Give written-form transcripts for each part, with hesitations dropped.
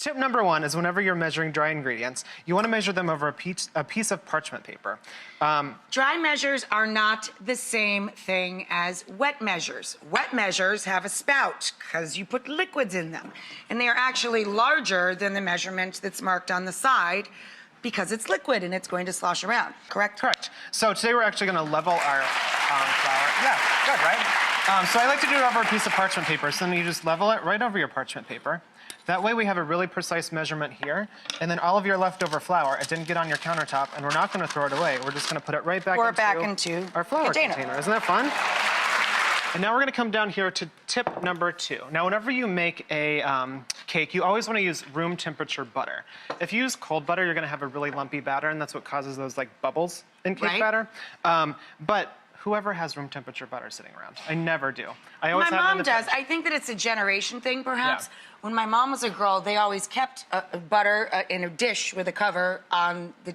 tip number 1 is whenever you're measuring dry ingredients, you want to measure them over a piece of parchment paper. Dry measures are not the same thing as wet measures. Wet measures have a spout because you put liquids in them. And they are actually larger than the measurement that's marked on the side because it's liquid and it's going to slosh around, correct? Correct. So today we're actually going to level our flour. Yeah, good, right? So I like to do it over a piece of parchment paper. So then you just level it right over your parchment paper. That way we have a really precise measurement here, and then all of your leftover flour, it didn't get on your countertop, and we're not going to throw it away. We're just going to put it right back into our flour container. Isn't that fun? And now we're going to come down here to tip number 2. Now, whenever you make a cake, you always want to use room temperature butter. If you use cold butter, you're going to have a really lumpy batter, and that's what causes those like bubbles in cake batter. But whoever has room temperature butter sitting around. I never do. I always My mom does. I think that it's a generation thing, perhaps. Yeah. When my mom was a girl, they always kept butter in a dish with a cover on the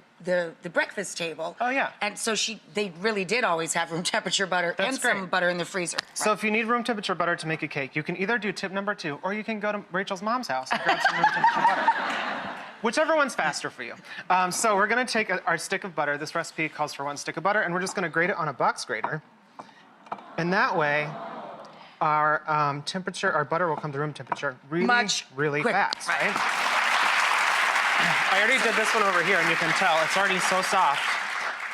breakfast table. Oh, yeah. And so they really did always have room temperature butter some butter in the freezer. So if you need room temperature butter to make a cake, you can either do tip number 2, or you can go to Rachel's mom's house and grab some room temperature butter. Whichever one's faster for you. So we're going to take our stick of butter. This recipe calls for 1 stick of butter, and we're just going to grate it on a box grater. And that way, our butter will come to room temperature really fast, right? I already did this one over here, and you can tell it's already so soft.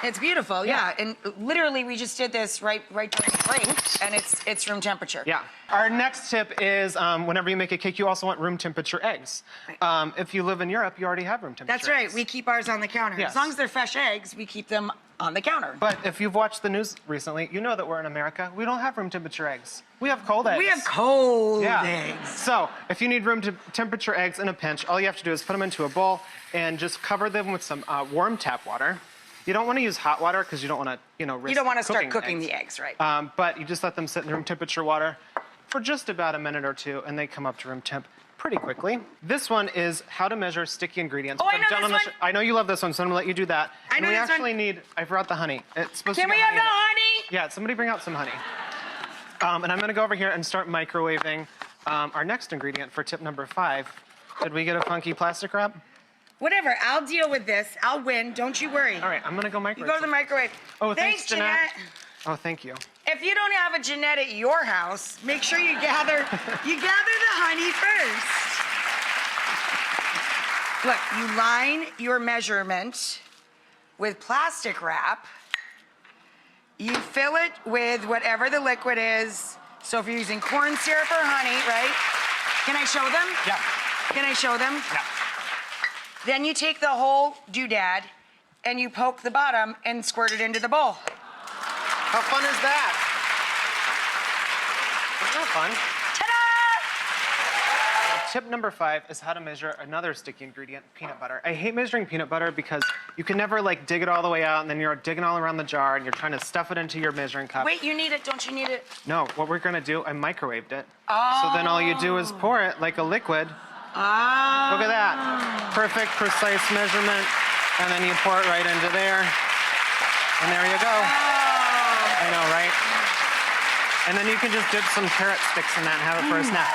It's beautiful, yeah. And literally, we just did this right during the break, and it's room temperature. Yeah. Our next tip is whenever you make a cake, you also want room temperature eggs. If you live in Europe, you already have room temperature That's right. eggs. We keep ours on the counter. Yes. As long as they're fresh eggs, we keep them on the counter. But if you've watched the news recently, you know that we're in America. We don't have room temperature eggs. We have cold eggs. We have cold eggs. So if you need room temperature eggs in a pinch, all you have to do is put them into a bowl and just cover them with some warm tap water. You don't want to use hot water because you don't want to, risk You don't want to start cooking eggs. the eggs, right? But you just let them sit in room temperature water for just about a minute or 2, and they come up to room temp pretty quickly. This one is how to measure sticky ingredients. Oh, I know this one. I know you love this one, so I'm gonna let you do that. I know and we this actually one. need, I brought the honey. It's supposed to Can be we have the honey? Yeah, somebody bring out some honey. And I'm gonna go over here and start microwaving our next ingredient for tip number 5. Did we get a funky plastic wrap? Whatever, I'll deal with this. I'll win, don't you worry. All right, I'm gonna go microwave. You go to the microwave. Oh, thanks, Jeanette. Oh, thank you. If you don't have a Jeanette at your house, make sure you gather the honey first. Look, you line your measurement with plastic wrap. You fill it with whatever the liquid is. So if you're using corn syrup or honey, right? Can I show them? Yeah. Can I show them? Yeah. Then you take the whole doodad and you poke the bottom and squirt it into the bowl. How fun is that? Isn't that fun? Ta-da! Tip number 5 is how to measure another sticky ingredient, peanut butter. I hate measuring peanut butter because you can never dig it all the way out, and then you're digging all around the jar and you're trying to stuff it into your measuring cup. Wait, you need it, don't you need it? No, what we're gonna do, I microwaved it. Oh. So then all you do is pour it like a liquid. Oh. Look at that. Perfect, precise measurement. And then you pour it right into there. And there you go. Oh. I know, right? And then you can just dip some carrot sticks in that and have it for a snack.